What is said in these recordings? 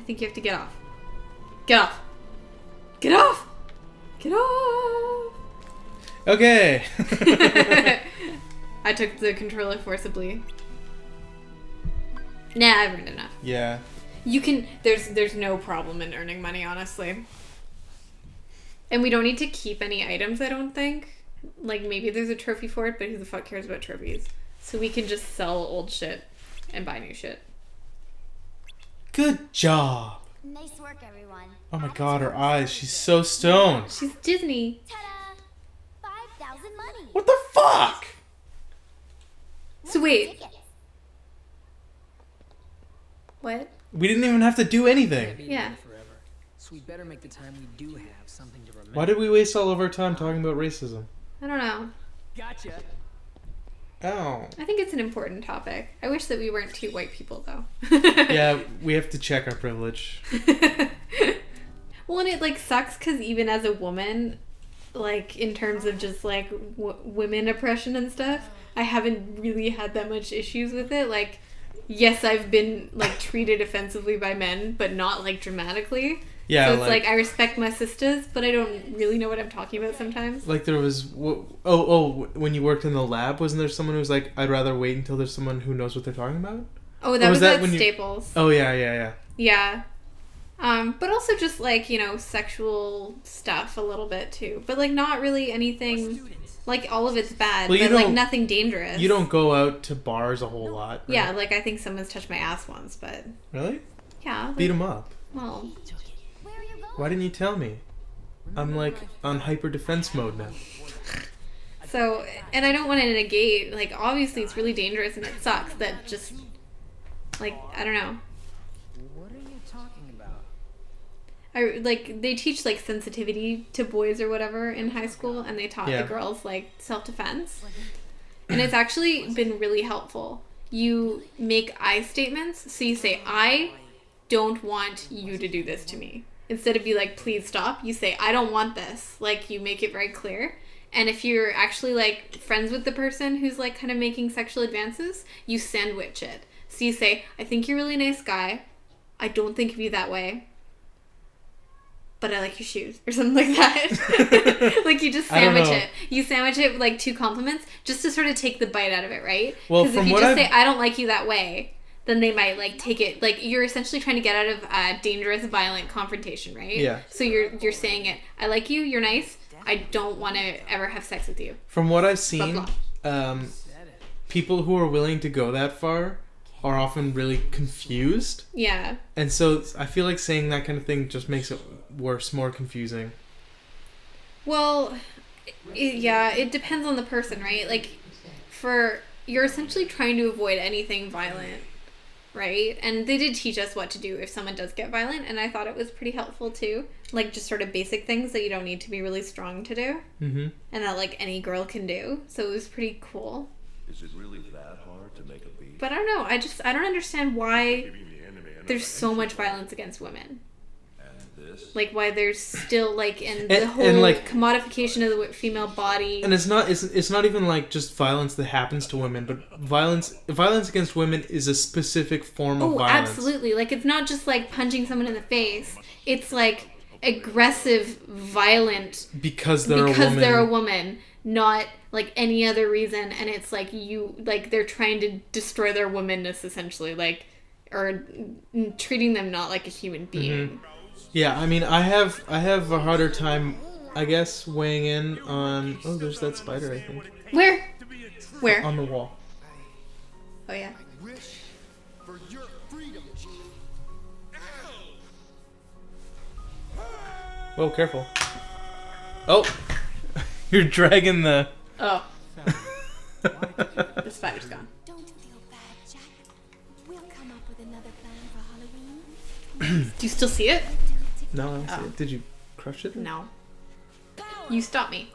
I think you have to get off. Get off. Get off. Get off. Okay. I took the controller forcibly. Nah, I've earned enough. Yeah. You can... There's no problem in earning money, honestly. And we don't need to keep any items, I don't think. Like, maybe there's a trophy for it, but who the fuck cares about trophies? So we can just sell old shit and buy new shit. Good job. Nice work, everyone. Oh my god, her eyes. She's so stoned. She's Disney. Ta-da! 5,000 money. What the fuck? So wait. What? We didn't even have to do anything. Yeah. So we better make the time we do have something to remember. Why did we waste all of our time talking about racism? I don't know. Gotcha. Oh. I think it's an important topic. I wish that we weren't two white people, though. Yeah, we have to check our privilege. Well, and it, like, sucks because even as a woman, like, in terms of just, like, women oppression and stuff, I haven't really had that much issues with it. Like, yes, I've been, like, treated offensively by men, but not, like, dramatically. Yeah, so it's like I respect my sisters, but I don't really know what I'm talking about sometimes. Like there was... when you worked in the lab, wasn't there someone who was like, I'd rather wait until there's someone who knows what they're talking about? Oh, that was at when Staples. Oh, yeah. Yeah. But also just, like, you know, sexual stuff a little bit, too. But, like, not really anything... Like, all of it's bad, well, but, like, nothing dangerous. You don't go out to bars a whole lot, right? Yeah, like, I think someone's touched my ass once, but... Really? Yeah. Like, Beat him up. Well... Where are you going? Why didn't you tell me? I'm, like, on hyper defense mode now. So, and I don't want to negate, like, obviously it's really dangerous and it sucks that just... Like, I don't know. What are you talking about? They teach, like, sensitivity to boys or whatever in high school, and they taught Yeah. the girls, like, self-defense. And it's actually been really helpful. You make I statements, so you say, I don't want you to do this to me. Instead of be like, please stop, you say, I don't want this. Like, you make it very clear. And if you're actually, like, friends with the person who's, like, kind of making sexual advances, you sandwich it. So you say, I think you're a really nice guy. I don't think of you that way. But I like your shoes. Or something like that. Like, you just sandwich it. You sandwich it with, like, 2 compliments just to sort of take the bite out of it, right? Well, because if you just say, I don't like you that way, then they might, like, take it... Like, you're essentially trying to get out of a dangerous, violent confrontation, right? Yeah. So you're saying it. I like you. You're nice. I don't want to ever have sex with you. From what I've seen, Blah, blah. People who are willing to go that far are often really confused. Yeah. And so I feel like saying that kind of thing just makes it worse, more confusing. Well, it depends on the person, right? Like, you're essentially trying to avoid anything violent, right? And they did teach us what to do if someone does get violent, and I thought it was pretty helpful too. Like, just sort of basic things that you don't need to be really strong to do. Mm-hmm. And that, like, any girl can do. So it was pretty cool. Is it really that hard to make a beat? But I don't know. I don't understand why there's so much violence against women. And this? Like, why there's still, like, the And, whole like, commodification of the female body. and it's not even like just violence that happens to women, but violence against women is a specific form of violence. Absolutely. Like, it's not just, like, punching someone in the face. It's, like, aggressive, violent... Because they're a woman. Not, like, any other reason. And it's, like, they're trying to destroy their womanness, essentially. Like, or treating them not like a human being. Mm-hmm. Yeah, I mean, I have a harder time, I guess, weighing in on... Oh, there's that spider, I think. Where? On the wall. Oh, yeah. Whoa, careful. Oh! You're dragging the... Oh. The spider's gone. Don't feel bad, Jack. We'll come up with another plan for Halloween. Do you still see it? No, I don't see Oh. it. Did you crush it? No. You stop me.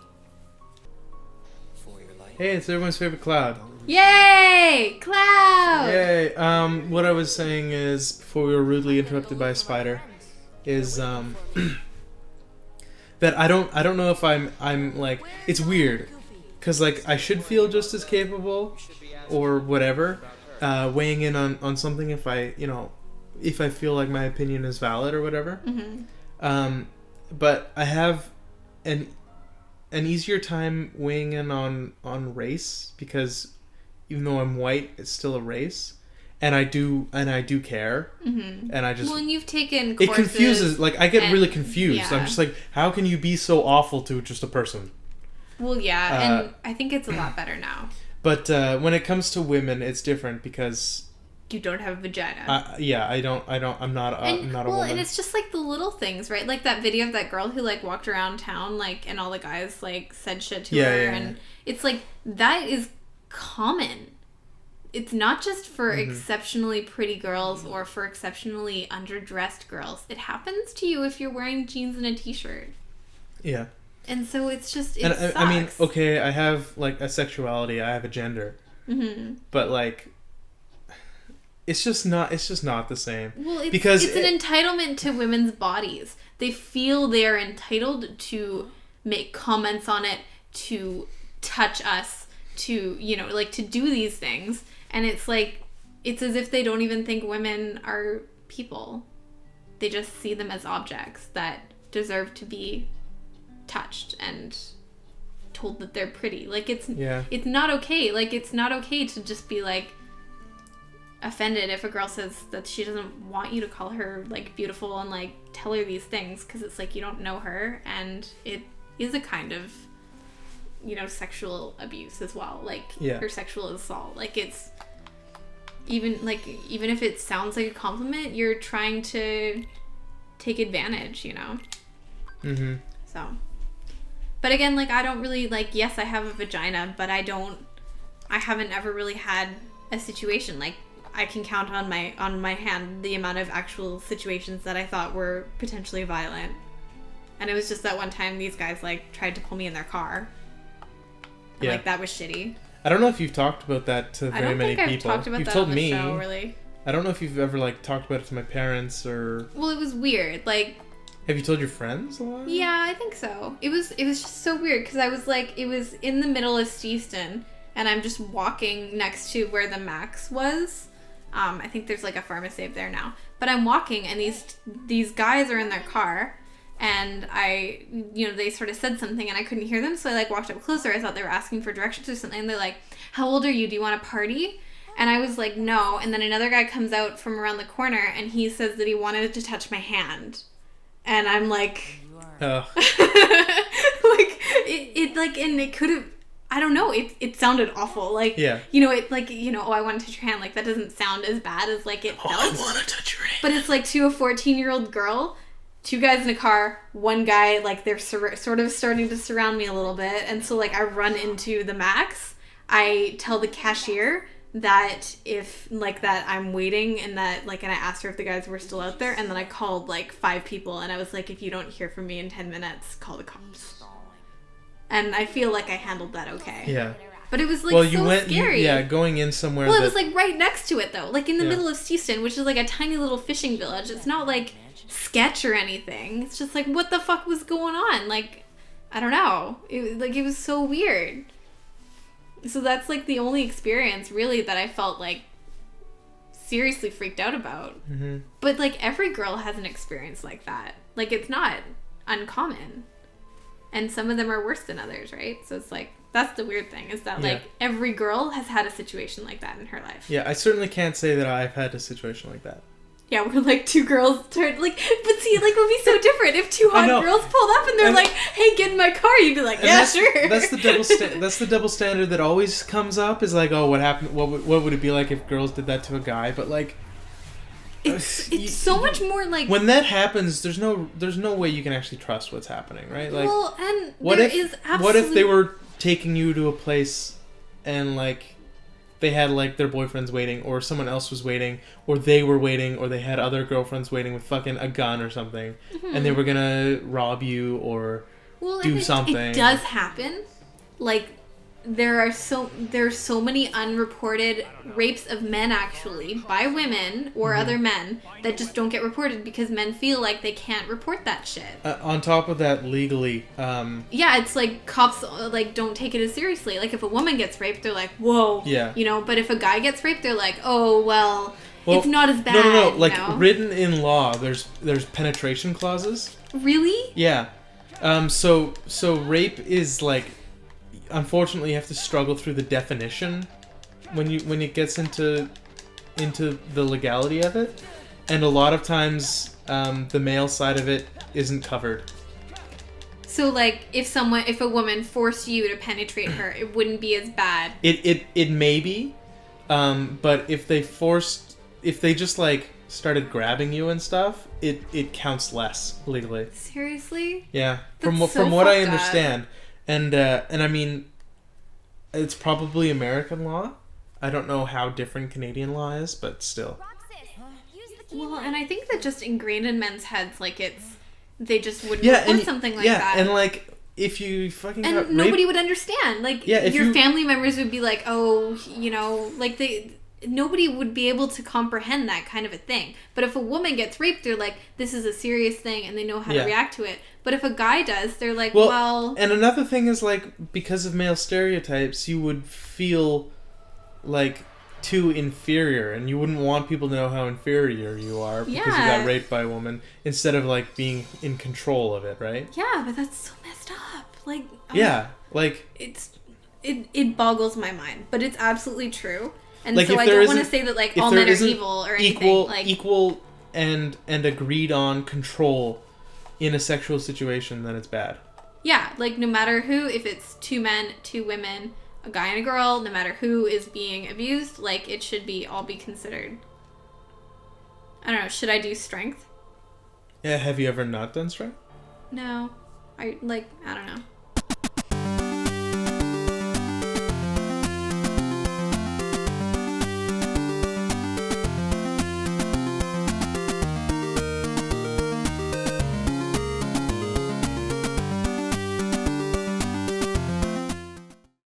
For your life. Hey, it's everyone's favorite cloud. Yay! Cloud! Yay! What I was saying is, before we were rudely interrupted by a spider, is, that I don't know if I'm like, it's weird, cause like I should feel just as capable, or whatever, weighing in on something if I, if I feel like my opinion is valid or whatever. Mm-hmm. But I have an easier time weighing in on race, because even though I'm white, it's still a race, and I do care, Mm-hmm. and I just Well, and you've taken it courses. confuses. Like, I get and- really confused. yeah. I'm just like, how can you be so awful to just a person? Well, yeah, and I think it's a lot better now. But when it comes to women, it's different because You don't have a vagina. I'm not a Well, woman. and it's just like the little things, right? Like that video of that girl who like walked around town, like, and all the guys like said shit to her, and it's like that is common. It's not just for exceptionally pretty girls or for exceptionally underdressed girls. It happens to you if you're wearing jeans and a t-shirt. Yeah. And so it's just, it And sucks. I mean, okay, I have like a sexuality, I have a gender, but like, it's just not the same. Well, it's, because it's an entitlement to women's bodies. They feel they are entitled to make comments on it, to touch us, to, you know, like to do these things. And it's like, it's as if they don't even think women are people. They just see them as objects that deserve to be touched and told that they're pretty. Like, it's not okay. Like, it's not okay to just be like offended if a girl says that she doesn't want you to call her like beautiful and like tell her these things, because it's like you don't know her, and it is a kind of, you know, sexual abuse as well, like or sexual assault. Like, it's even if it sounds like a compliment, you're trying to take advantage, you know. So, but again, like, I don't really, like, yes, I have a vagina, but I haven't ever really had a situation. Like, I can count on my hand the amount of actual situations that I thought were potentially violent. And it was just that one time these guys, like, tried to pull me in their car. And, like, that was shitty. I don't know if you've talked about that to very many people. I don't think I've talked about you've that told on the me. show, really. I don't know if you've ever, like, talked about it to my parents or... Well, it was weird. Like... Have you told your friends a lot? Yeah, I think so. It was just so weird, because I was, like, it was in the middle of Steaston, and I'm just walking next to where the Max was. I think there's, like, a pharmacy up there now. But I'm walking, and these guys are in their car, and they sort of said something, and I couldn't hear them, so I, like, walked up closer. I thought they were asking for directions or something, and they're like, "How old are you? Do you want to party?" And I was like, "No." And then another guy comes out from around the corner, and he says that he wanted to touch my hand. And I'm like... Oh. like, and it could have... I don't know. It sounded awful. Like, you know, it, like, you know, "Oh, I want to touch your hand." Like, that doesn't sound as bad as, like, it felt. I want to touch your hand. But it's, like, to a 14-year-old girl, two guys in a car, one guy, like, they're sort of starting to surround me a little bit. And so, like, I run into the Max. I tell the cashier that that I'm waiting, and that, like, and I asked her if the guys were still out there, and then I called, like, 5 people, and I was like, "If you don't hear from me in 10 minutes, call the cops." And I feel like I handled that okay. Yeah. But it was, like, scary. Going in somewhere. Well, it was, like, right next to it, though. Like, in the middle of Steaston, which is, like, a tiny little fishing village. It's not, like, sketch or anything. It's just, like, what the fuck was going on? Like, I don't know. It was so weird. So that's, like, the only experience, really, that I felt, like, seriously freaked out about. Mm-hmm. But, like, every girl has an experience like that. Like, it's not uncommon. And some of them are worse than others, right? So it's, like, that's the weird thing, is that, like, every girl has had a situation like that in her life. Yeah, I certainly can't say that I've had a situation like that. Yeah, where, like, two girls turned, like, but see, like, it would be so different if two hot girls pulled up and they're like, "Hey, get in my car." You'd be like, "Yeah, sure." That's the double standard that always comes up, is like, oh, what happened? What would it be like if girls did that to a guy? But, like, it's so much more like, when that happens, there's no way you can actually trust what's happening, right? Like, well, and what if they were taking you to a place and, like, they had, like, their boyfriends waiting, or someone else was waiting, or they were waiting, or they had other girlfriends waiting with fucking a gun or something, and they were gonna rob you or do something. It does happen. Like, there's so many unreported rapes of men, actually, by women or other men, that just don't get reported because men feel like they can't report that shit. On top of that, legally, yeah, it's like cops, like, don't take it as seriously. Like, if a woman gets raped, they're like, "Whoa," yeah, you know. But if a guy gets raped, they're like, "Oh, well, Well, it's not as bad. No. Like, you know? written in law, there's penetration clauses. Really? Yeah. So rape is like, unfortunately, you have to struggle through the definition when it gets into the legality of it, and a lot of times the male side of it isn't covered. So, like, if a woman forced you to penetrate her, it wouldn't be as bad. It may be, but if they just like started grabbing you and stuff, it counts less legally. Seriously? Yeah, That's from so what I fucked up. understand, and I mean, it's probably American law. I don't know how different Canadian law is, but still. Roxas, use the key. Well, and I think that just ingrained in men's heads, like, they just wouldn't Yeah, report and something like yeah, that. and like if you fucking got And raped, nobody would understand. Like, Yeah, if your you- family members would be like, oh, you know, like, nobody would be able to comprehend that kind of a thing. But if a woman gets raped, they're like, this is a serious thing, and they know how Yeah. to react to it. But if a guy does, they're like, well, well, and another thing is like, because of male stereotypes, you would feel like too inferior, and you wouldn't want people to know how inferior you are because you Yeah. got raped by a woman, instead of like being in control of it, right? yeah, but that's so messed up. Like, Yeah, like it boggles my mind, but it's absolutely true. And Like, so if I there don't want to isn't- say that, like, if all there men are isn't evil or anything. equal and agreed on control in a sexual situation, then it's bad. Yeah, like, no matter who, if it's 2 men, 2 women, a guy and a girl, no matter who is being abused, like, it should all be considered. I don't know, should I do strength? Yeah, have you ever not done strength? No. I don't know.